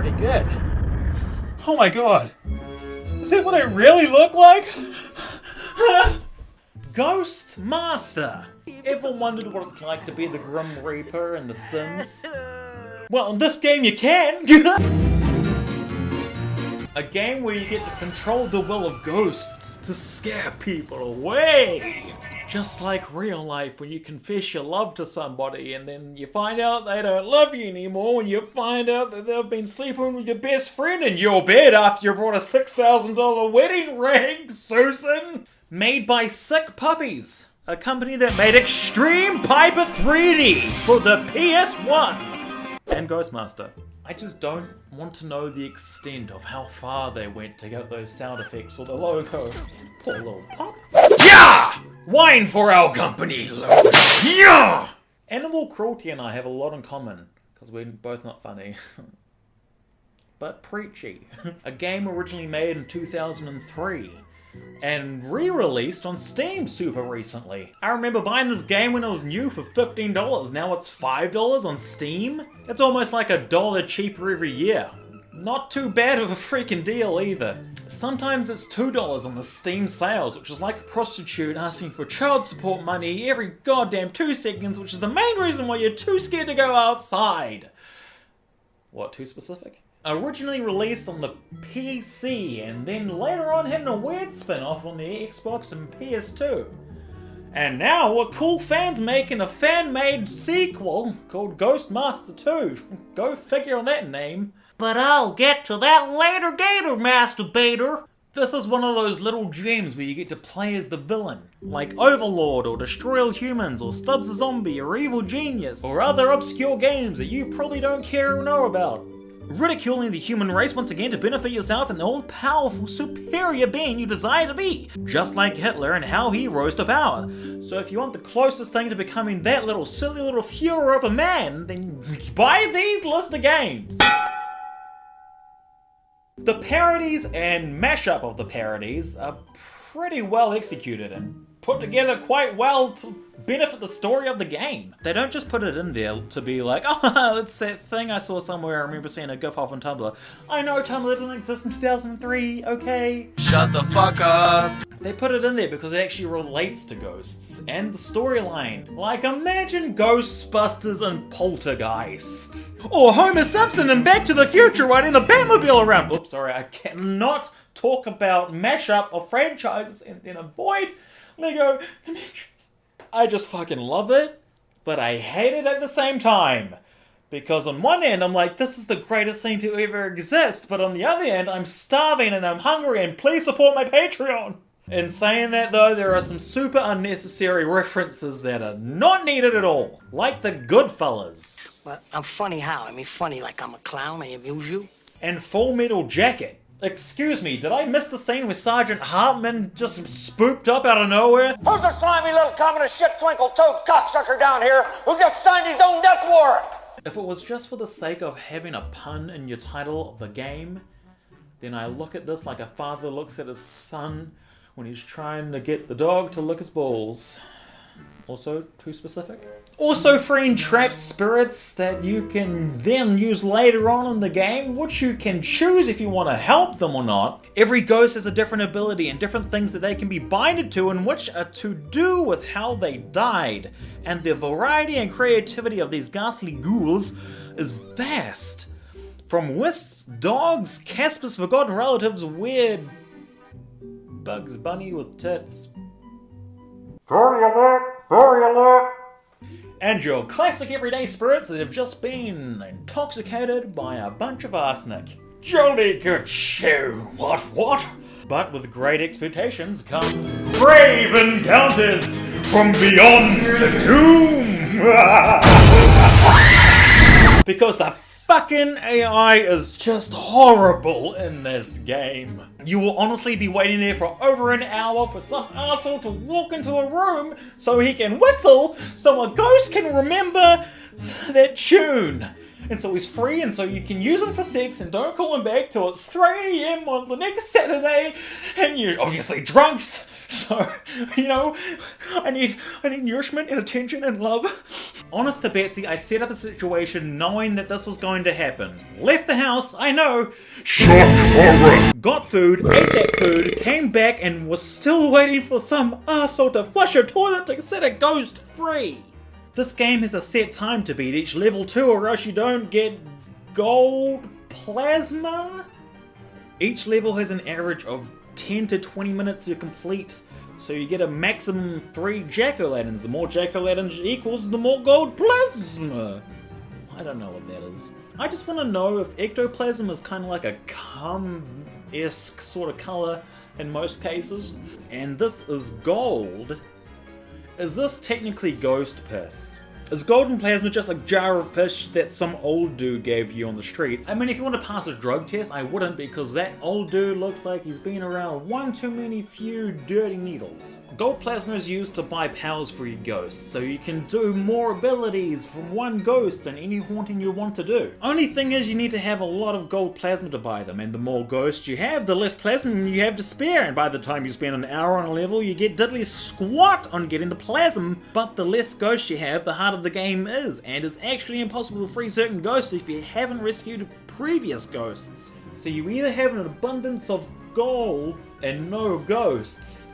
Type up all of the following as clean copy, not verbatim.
pretty good. Oh my god. Is that what I really look like? Ghost Master. Ever wondered what it's like to be the Grim Reaper in The Sims? Well, in this game you can! A game where you get to control the will of ghosts to scare people away! Just like real life when you confess your love to somebody and then you find out they don't love you anymore and you find out that they've been sleeping with your best friend in your bed after you brought a $6,000 wedding ring, Susan! Made by Sick Puppies, a company that made Extreme Piper 3D for the PS1 and Ghostmaster. I just don't want to know the extent of how far they went to get those sound effects for the logo. Poor little pup. Yeah! Wine for our company, logo. Yeah! Animal cruelty and I have a lot in common, because we're both not funny. But preachy. A game originally made in 2003. And re-released on Steam super recently. I remember buying this game when it was new for $15, now it's $5 on Steam? It's almost like $1 cheaper every year. Not too bad of a freaking deal either. Sometimes it's $2 on the Steam sales, which is like a prostitute asking for child support money every goddamn 2 seconds, which is the main reason why you're too scared to go outside. What, too specific? Originally released on the PC, and then later on having a weird spin-off on the Xbox and PS2. And now a cool fan's making a fan-made sequel called Ghostmaster 2. Go figure on that name. But I'll get to that later, Gator Masturbator! This is one of those little gems where you get to play as the villain, like Overlord or Destroy All Humans or Stubbs the Zombie or Evil Genius, or other obscure games that you probably don't care or know about. Ridiculing the human race once again to benefit yourself and the all-powerful, superior being you desire to be, just like Hitler and how he rose to power. So if you want the closest thing to becoming that little silly little Führer of a man, then buy these list of games. The parodies and mashup of the parodies are pretty well executed and put together quite well to benefit the story of the game. They don't just put it in there to be like, oh, it's that thing I saw somewhere, I remember seeing a GIF off on Tumblr. I know Tumblr didn't exist in 2003, okay? Shut the fuck up! They put it in there because it actually relates to ghosts and the storyline. Like, imagine Ghostbusters and Poltergeist. Or Homer Simpson and Back to the Future riding the Batmobile around. Oops, sorry, I cannot talk about mashup of franchises and then avoid Lego Dimensions. I just fucking love it, but I hate it at the same time. Because on one end, I'm like, this is the greatest thing to ever exist, but on the other end, I'm starving and I'm hungry and please support my Patreon. In saying that though, there are some super unnecessary references that are not needed at all. Like the Goodfellas. But I'm funny how? I mean funny like I'm a clown, I amuse you? And Full Metal Jacket. Excuse me, did I miss the scene where Sergeant Hartman just spooked up out of nowhere? Who's the slimy little communist shit twinkle-toed cocksucker down here who just signed his own death warrant? If it was just for the sake of having a pun in your title of the game, then I look at this like a father looks at his son when he's trying to get the dog to lick his balls. Also, too specific. Also freeing trapped spirits that you can then use later on in the game, which you can choose if you want to help them or not. Every ghost has a different ability and different things that they can be binded to and which are to do with how they died. And the variety and creativity of these ghastly ghouls is vast. From wisps, dogs, Casper's forgotten relatives, weird Bugs Bunny with tits. Sorry alert! Sorry alert! And your classic everyday spirits that have just been intoxicated by a bunch of arsenic. Jolly good show, what? But with great expectations comes brave encounters from beyond the tomb! Because the fucking AI is just horrible in this game. You will honestly be waiting there for over an hour for some arsehole to walk into a room so he can whistle so a ghost can remember that tune. And so he's free and so you can use him for sex and don't call him back till it's 3 AM on the next Saturday and you're obviously drunks So, you know, I need nourishment and attention and love. Honest to Betsy, I set up a situation knowing that this was going to happen. Left the house, I know. Got food, ate that food, came back and was still waiting for some arsehole to flush a toilet to set a ghost free. This game has a set time to beat each level too, or else you don't get gold plasma. Each level has an average of 10 to 20 minutes to complete, so you get a maximum 3 jack-o'-lanterns. The more jack-o'-lanterns equals the more gold plasma. I don't know what that is. I just want to know if ectoplasm is kind of like a cum-esque sort of color in most cases. And this is gold. Is this technically ghost piss? Is golden plasma just a jar of piss that some old dude gave you on the street? I mean, if you want to pass a drug test, I wouldn't, because that old dude looks like he's been around one too many few dirty needles. Gold plasma is used to buy powers for your ghosts, so you can do more abilities from one ghost and any haunting you want to do. Only thing is, you need to have a lot of gold plasma to buy them, and the more ghosts you have, the less plasma you have to spare, and by the time you spend an hour on a level, you get diddly squat on getting the plasma, but the less ghosts you have, the harder the game is, and it's actually impossible to free certain ghosts if you haven't rescued previous ghosts. So you either have an abundance of gold and no ghosts,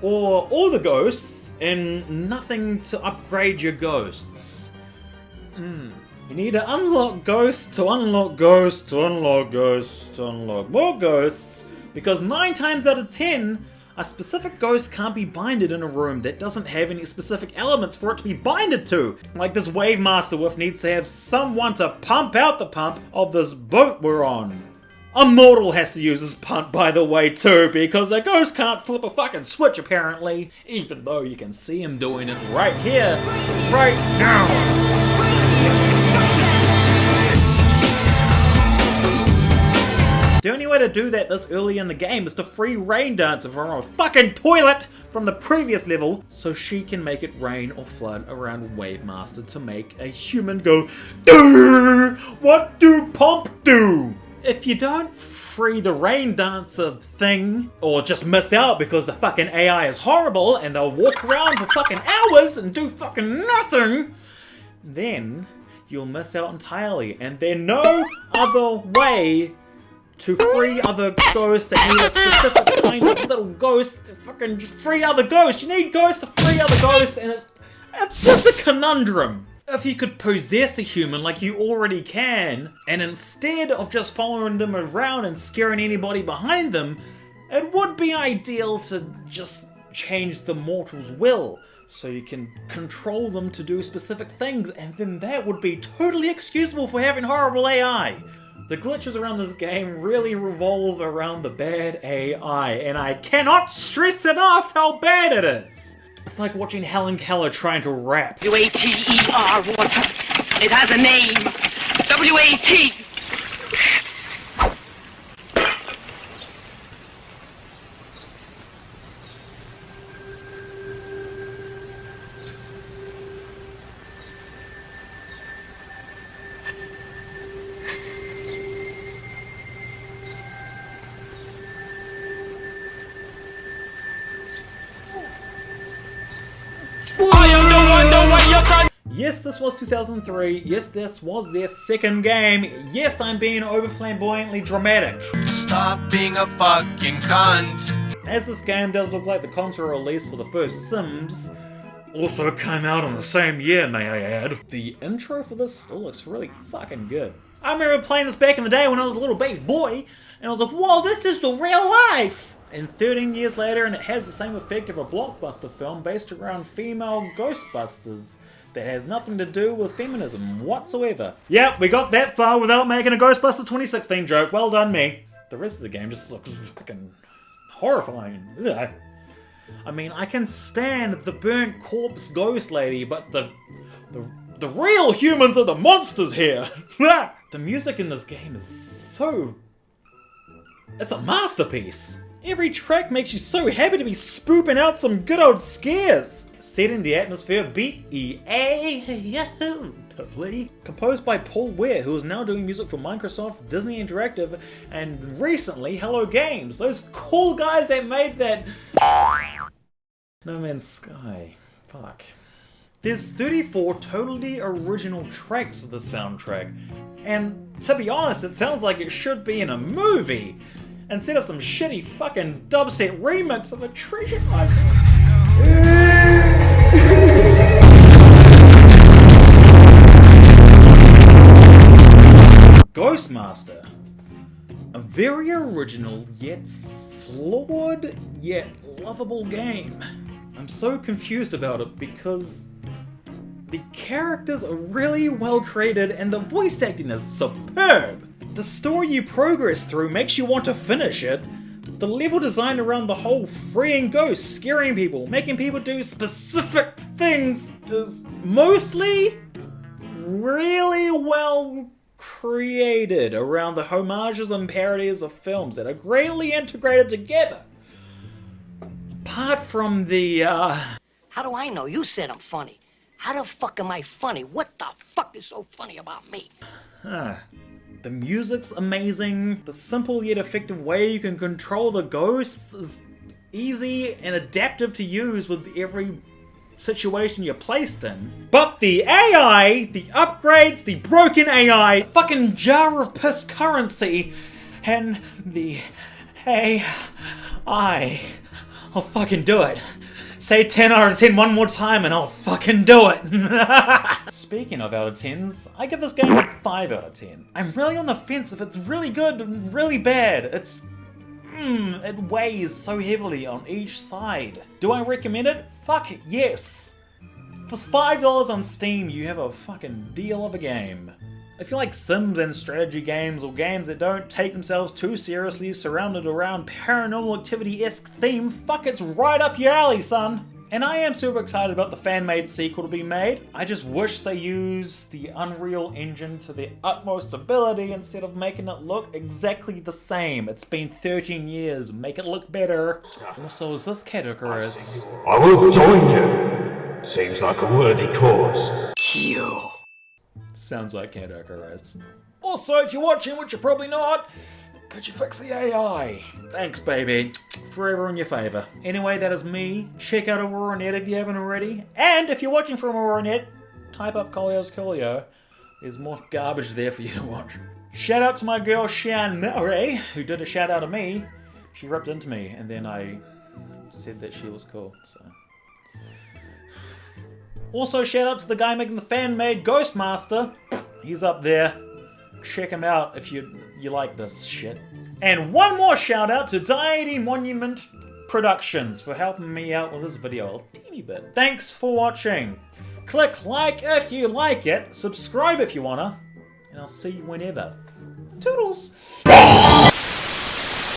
or all the ghosts and nothing to upgrade your ghosts. You need to unlock ghosts to unlock ghosts to unlock ghosts to unlock more ghosts, because 9 times out of 10 a specific ghost can't be binded in a room that doesn't have any specific elements for it to be binded to. Like this Wave Master Wolf needs to have someone to pump out the pump of this boat we're on. A mortal has to use his pump, by the way, too, because a ghost can't flip a fucking switch, apparently. Even though you can see him doing it right here, right now. The only way to do that this early in the game is to free Rain Dancer from a fucking toilet from the previous level, so she can make it rain or flood around Wave Master to make a human go, "Durr! What do pump do?" If you don't free the Rain Dancer thing, or just miss out because the fucking AI is horrible and they'll walk around for fucking hours and do fucking nothing, then you'll miss out entirely, and there's no other way to free other ghosts that need a specific kind of little ghost. Fucking just free other ghosts. You need ghosts to free other ghosts, and it's just a conundrum. If you could possess a human like you already can, and instead of just following them around and scaring anybody behind them, it would be ideal to just change the mortal's will, so you can control them to do specific things, and then that would be totally excusable for having horrible AI. The glitches around this game really revolve around the bad AI, and I cannot stress enough how bad it is. It's like watching Helen Keller trying to rap. W-A-T-E-R, water. It has a name. W-A-T. Yes, this was 2003. Yes, this was their second game. Yes, I'm being over flamboyantly dramatic. Stop being a fucking cunt. As this game does look like the console release for the first Sims also came out in the same year, may I add, the intro for this still looks really fucking good. I remember playing this back in the day when I was a little baby boy, and I was like, whoa, this is the real life! And 13 years later, and it has the same effect of a blockbuster film based around female Ghostbusters that has nothing to do with feminism whatsoever. Yep, we got that far without making a Ghostbusters 2016 joke. Well done, me. The rest of the game just looks fucking horrifying. Ugh. I mean, I can stand the burnt corpse ghost lady, but the real humans are the monsters here. The music in this game is so... it's a masterpiece. Every track makes you so happy to be spooping out some good old scares. Setting the atmosphere beautifully. Composed by Paul Ware, who is now doing music for Microsoft, Disney Interactive, and recently Hello Games. Those cool guys that made that No Man's Sky. Fuck. There's 34 totally original tracks for the soundtrack, and to be honest, it sounds like it should be in a movie, instead of some shitty fucking dubstep remix of a treasure hunt. Ghostmaster. A very original, yet flawed, yet lovable game. I'm so confused about it because the characters are really well created and the voice acting is superb. The story you progress through makes you want to finish it. The level design around the whole freeing ghosts, scaring people, making people do specific things is mostly really well created around the homages and parodies of films that are greatly integrated together. Apart from the, How do I know? You said I'm funny. How the fuck am I funny? What the fuck is so funny about me? The music's amazing. The simple yet effective way you can control the ghosts is easy and adaptive to use with every situation you're placed in. But the AI, the upgrades, the broken AI, fucking jar of piss currency, and the AI. I'll fucking do it. Say 10 out of 10 one more time and I'll fucking do it. Speaking of out of 10s, I give this game a 5 out of 10. I'm really on the fence if it's really good and really bad. It weighs so heavily on each side. Do I recommend it? Fuck yes. For $5 on Steam, you have a fucking deal of a game. If you like Sims and strategy games or games that don't take themselves too seriously surrounded around paranormal activity-esque theme, fuck, it's right up your alley, son. And I am super excited about the fan-made sequel to be made. I just wish they used the Unreal Engine to their utmost ability instead of making it look exactly the same. It's been 13 years, make it look better. Also, is this Cat Icarus? I will join you. Seems like a worthy cause. You. Sounds like Cat Icarus. Also, if you're watching, which you're probably not, could you fix the AI? Thanks, baby. Forever in your favour. Anyway, that is me. Check out AuroraNet if you haven't already. And if you're watching from AuroraNet, type up Coleo. There's more garbage there for you to watch. Shout out to my girl Sian Murray, who did a shout out to me. She ripped into me, and then I said that she was cool, so. Also, shout out to the guy making the fan-made Ghostmaster. He's up there. Check him out if you like this shit. And one more shout out to Deity Monument Productions for helping me out with this video a teeny bit. Thanks for watching. Click like if you like it, subscribe if you wanna, and I'll see you whenever. Toodles!